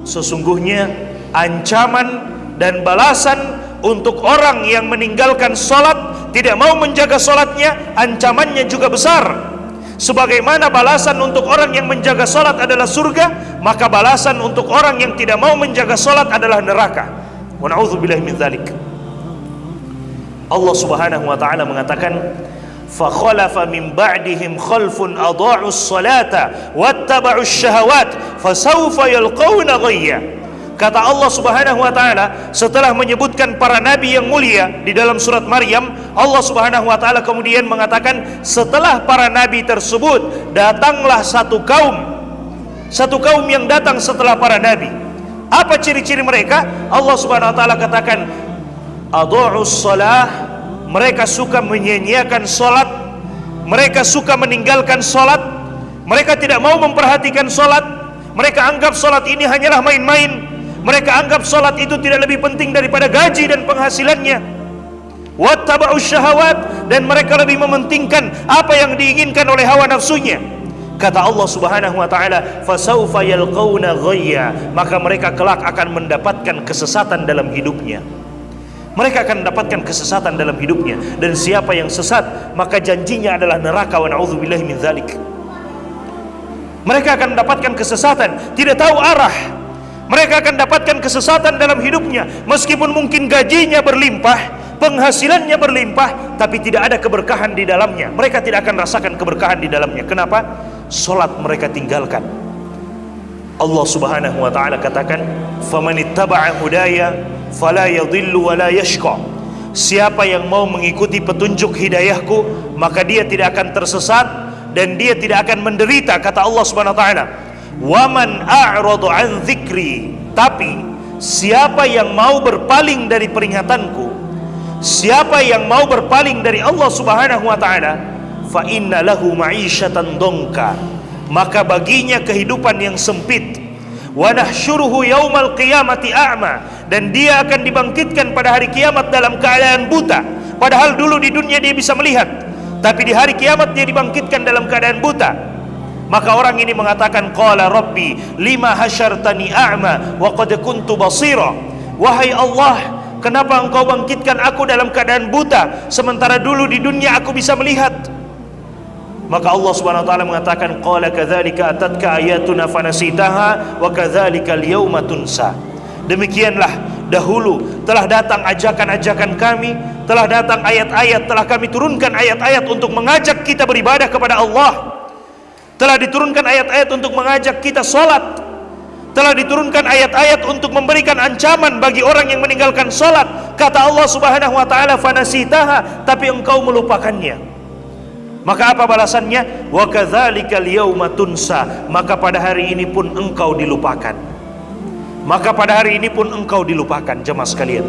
Sesungguhnya ancaman dan balasan untuk orang yang meninggalkan sholat, tidak mau menjaga sholatnya, ancamannya juga besar. Sebagaimana balasan untuk orang yang menjaga sholat adalah surga, maka balasan untuk orang yang tidak mau menjaga sholat adalah neraka. Wa na'udzubillahi min dzalik. Allah Subhanahu wa taala mengatakan, fa khalafa min ba'dihim khalfun adha'us salata wattaba'us syahawat fasawfa yalqawna ghayya. Kata Allah Subhanahu wa taala setelah menyebutkan para nabi yang mulia di dalam surat Maryam, Allah Subhanahu wa taala kemudian mengatakan setelah para nabi tersebut datanglah satu kaum yang datang setelah para nabi. Apa ciri-ciri mereka? Allah Subhanahu wa taala katakan adha'us shalah, mereka suka menyia-nyiakan salat, mereka suka meninggalkan salat, mereka tidak mau memperhatikan salat, mereka anggap salat ini hanyalah main-main. Mereka anggap salat itu tidak lebih penting daripada gaji dan penghasilannya. Wattaba'us syahawat, dan mereka lebih mementingkan apa yang diinginkan oleh hawa nafsunya. Kata Allah Subhanahu wa taala, fasaufa yalqauna ghayya, maka mereka kelak akan mendapatkan kesesatan dalam hidupnya. Mereka akan mendapatkan kesesatan dalam hidupnya, dan siapa yang sesat maka janjinya adalah neraka. Wa na'udzubillahi min dzalik. Mereka akan mendapatkan kesesatan, tidak tahu arah. Mereka akan dapatkan kesesatan dalam hidupnya, meskipun mungkin gajinya berlimpah, penghasilannya berlimpah, tapi tidak ada keberkahan di dalamnya. Mereka tidak akan rasakan keberkahan di dalamnya. Kenapa? Salat mereka tinggalkan. Allah Subhanahu wa taala katakan, "Famanittaba'a hudaya fala yadhillu wa la yashqa." Siapa yang mau mengikuti petunjuk hidayahku, maka dia tidak akan tersesat dan dia tidak akan menderita, kata Allah Subhanahu wa taala. Waman a'radu an dzikri, tapi siapa yang mau berpaling dari peringatanku, siapa yang mau berpaling dari Allah Subhanahu wa taala, fa inna lahu ma'isyatan dongka, maka baginya kehidupan yang sempit. Wa nahsyuruhu yaumal qiyamati a'ma, dan dia akan dibangkitkan pada hari kiamat dalam keadaan buta. Padahal dulu di dunia dia bisa melihat, tapi di hari kiamat dia dibangkitkan dalam keadaan buta. Maka orang ini mengatakan, qala rabbi lima hasyartani a'ma wa qad kuntu basira. Wahai Allah, kenapa engkau bangkitkan aku dalam keadaan buta, sementara dulu di dunia aku bisa melihat? Maka Allah Subhanahu wa taala mengatakan, qala kadzalika atatka ayatuna fanasitaha wa kadzalika al-yauma tunsa. Demikianlah dahulu telah datang ajakan-ajakan kami, telah datang ayat-ayat, telah kami turunkan ayat-ayat untuk mengajak kita beribadah kepada Allah. Telah diturunkan ayat-ayat untuk mengajak kita sholat. Telah diturunkan ayat-ayat untuk memberikan ancaman bagi orang yang meninggalkan sholat. Kata Allah Subhanahu wa ta'ala, fanasitaha, tapi engkau melupakannya. Maka apa balasannya? Wa kadzalikal yauma tunsa, maka pada hari ini pun engkau dilupakan. Maka pada hari ini pun engkau dilupakan. Jemaah sekalian,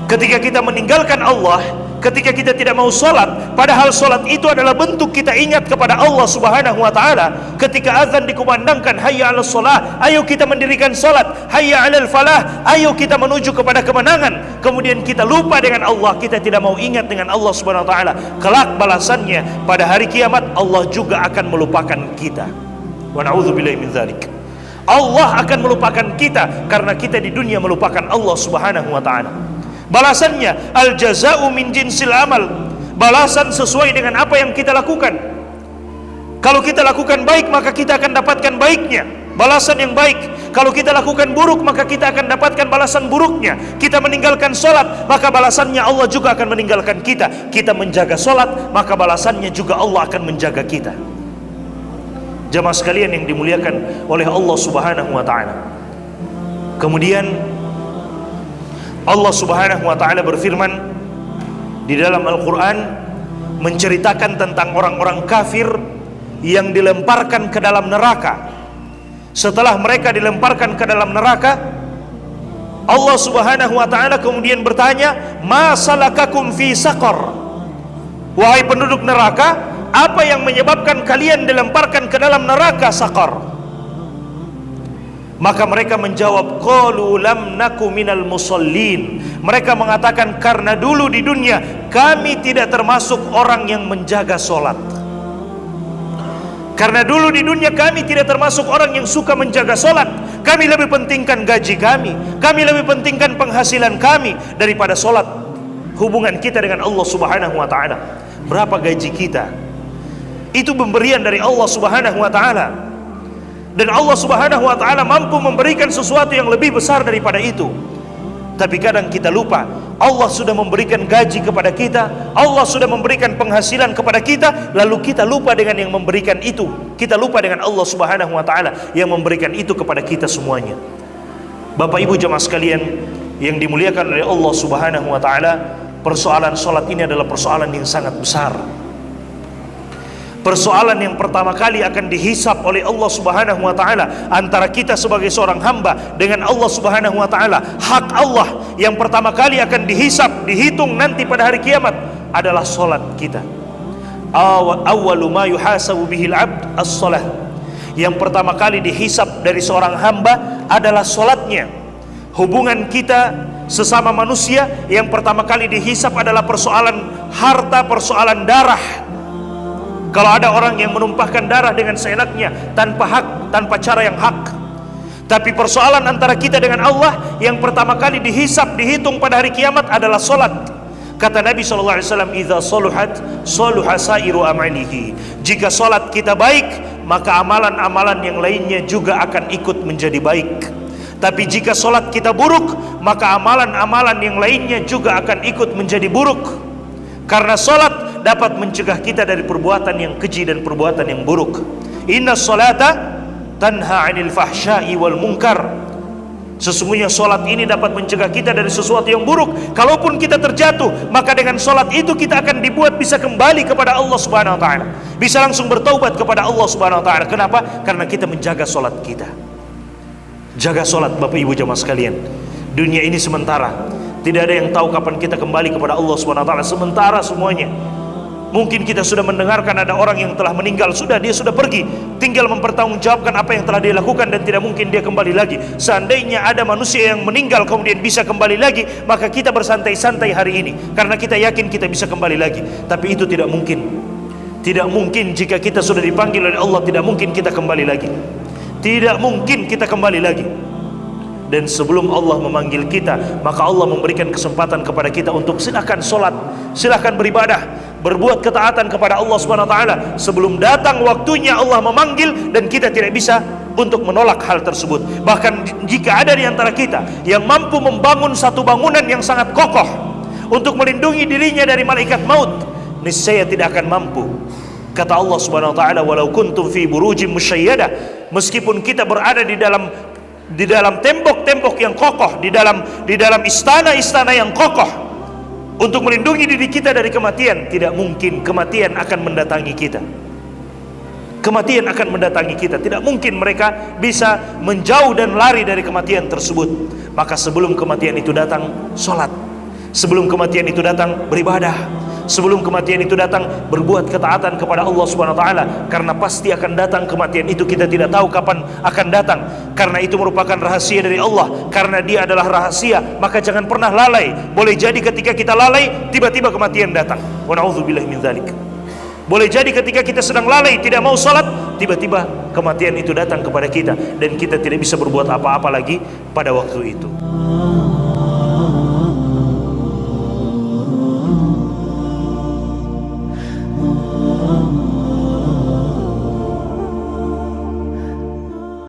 ketika kita meninggalkan Allah, ketika kita tidak mau sholat, padahal sholat itu adalah bentuk kita ingat kepada Allah Subhanahu wa ta'ala. Ketika azan dikumandangkan, hayya 'alas shalah, ayo kita mendirikan sholat. Hayya 'alal falah, ayo kita menuju kepada kemenangan. Kemudian kita lupa dengan Allah, kita tidak mau ingat dengan Allah Subhanahu wa ta'ala. Kelak balasannya pada hari kiamat, Allah juga akan melupakan kita. Wa na'udzubillahi min dzalik. Allah akan melupakan kita karena kita di dunia melupakan Allah Subhanahu wa ta'ala. Balasannya al-jaza'u min jinsil amal, balasan sesuai dengan apa yang kita lakukan. Kalau kita lakukan baik, maka kita akan dapatkan baiknya, balasan yang baik. Kalau kita lakukan buruk, maka kita akan dapatkan balasan buruknya. Kita meninggalkan sholat, maka balasannya Allah juga akan meninggalkan kita. Kita menjaga sholat, maka balasannya juga Allah akan menjaga kita. Jamaah sekalian yang dimuliakan oleh Allah Subhanahu wa ta'ala. Kemudian Allah Subhanahu wa ta'ala berfirman di dalam Al-Quran, menceritakan tentang orang-orang kafir yang dilemparkan ke dalam neraka. Setelah mereka dilemparkan ke dalam neraka, Allah Subhanahu wa ta'ala kemudian bertanya, ma salakakum fi saqar, wahai penduduk neraka, apa yang menyebabkan kalian dilemparkan ke dalam neraka saqar? Maka mereka menjawab, qalu lam naku minal musallin. Mereka mengatakan, karena dulu di dunia kami tidak termasuk orang yang menjaga solat. Karena dulu di dunia kami tidak termasuk orang yang suka menjaga solat. kami lebih pentingkan gaji kami lebih pentingkan penghasilan kami daripada solat, hubungan kita dengan Allah Subhanahu wa Ta'ala. Berapa gaji kita? Itu pemberian dari Allah Subhanahu wa Ta'ala, dan Allah Subhanahu wa Ta'ala mampu memberikan sesuatu yang lebih besar daripada itu. Tapi kadang kita lupa, Allah sudah memberikan gaji kepada kita, Allah sudah memberikan penghasilan kepada kita, lalu kita lupa dengan yang memberikan itu. Kita lupa dengan Allah Subhanahu wa Ta'ala yang memberikan itu kepada kita semuanya. Bapak Ibu jemaah sekalian yang dimuliakan oleh Allah Subhanahu wa Ta'ala, persoalan solat ini adalah persoalan yang sangat besar. Persoalan yang pertama kali akan dihisap oleh Allah Subhanahu wa Ta'ala antara kita sebagai seorang hamba dengan Allah Subhanahu wa Ta'ala. Hak Allah yang pertama kali akan dihisap, dihitung nanti pada hari kiamat adalah solat kita. Awwalu ma yuhasabu bihil abd as-salah. Yang pertama kali dihisap dari seorang hamba adalah solatnya. Hubungan kita sesama manusia yang pertama kali dihisap adalah persoalan harta, persoalan darah. Kalau ada orang yang menumpahkan darah dengan seenaknya, tanpa hak, tanpa cara yang hak. Tapi persoalan antara kita dengan Allah yang pertama kali dihisap, dihitung pada hari kiamat adalah solat. Kata Nabi SAW, "Idza saluhat, saluha sairu amalihi." Jika solat kita baik, maka amalan-amalan yang lainnya juga akan ikut menjadi baik. Tapi jika solat kita buruk, maka amalan-amalan yang lainnya juga akan ikut menjadi buruk. Karena solat dapat mencegah kita dari perbuatan yang keji dan perbuatan yang buruk. Inna sholata tanha 'anil fahsya'i wal munkar. Sesungguhnya solat ini dapat mencegah kita dari sesuatu yang buruk. Kalaupun kita terjatuh, maka dengan solat itu kita akan dibuat bisa kembali kepada Allah Subhanahu wa Ta'ala, bisa langsung bertaubat kepada Allah Subhanahu wa Ta'ala. Kenapa? Karena kita menjaga solat kita. Jaga solat Bapak Ibu jemaah sekalian. Dunia ini sementara, tidak ada yang tahu kapan kita kembali kepada Allah Subhanahu wa Ta'ala. Sementara semuanya. Mungkin kita sudah mendengarkan ada orang yang telah meninggal, dia sudah pergi, tinggal mempertanggungjawabkan apa yang telah dia lakukan dan tidak mungkin dia kembali lagi. Seandainya ada manusia yang meninggal kemudian bisa kembali lagi, maka kita bersantai-santai hari ini karena kita yakin kita bisa kembali lagi. Tapi itu tidak mungkin. Tidak mungkin jika kita sudah dipanggil oleh Allah, tidak mungkin kita kembali lagi. Tidak mungkin kita kembali lagi. Dan sebelum Allah memanggil kita, maka Allah memberikan kesempatan kepada kita untuk silakan solat, silakan beribadah, berbuat ketaatan kepada Allah Subhanahu wa Ta'ala sebelum datang waktunya Allah memanggil, dan kita tidak bisa untuk menolak hal tersebut. Bahkan jika ada di antara kita yang mampu membangun satu bangunan yang sangat kokoh untuk melindungi dirinya dari malaikat maut, niscaya tidak akan mampu. Kata Allah Subhanahu wa Ta'ala, "Walau kuntum fi burujin musyayyadah." Meskipun kita berada di dalam tembok-tembok yang kokoh, di dalam istana-istana yang kokoh untuk melindungi diri kita dari kematian, tidak mungkin kematian akan mendatangi kita. Kematian akan mendatangi kita. Tidak mungkin mereka bisa menjauh dan lari dari kematian tersebut. Maka sebelum kematian itu datang, sholat. Sebelum kematian itu datang, beribadah. Sebelum kematian itu datang, berbuat ketaatan kepada Allah Subhanahu wa Ta'ala. Karena pasti akan datang kematian itu, kita tidak tahu kapan akan datang. Karena itu merupakan rahasia dari Allah. Karena dia adalah rahasia, maka jangan pernah lalai. Boleh jadi ketika kita lalai, tiba-tiba kematian datang. Wa na'udzubillahi min dzalik. Boleh jadi ketika kita sedang lalai, tidak mau salat, tiba-tiba kematian itu datang kepada kita, dan kita tidak bisa berbuat apa-apa lagi pada waktu itu.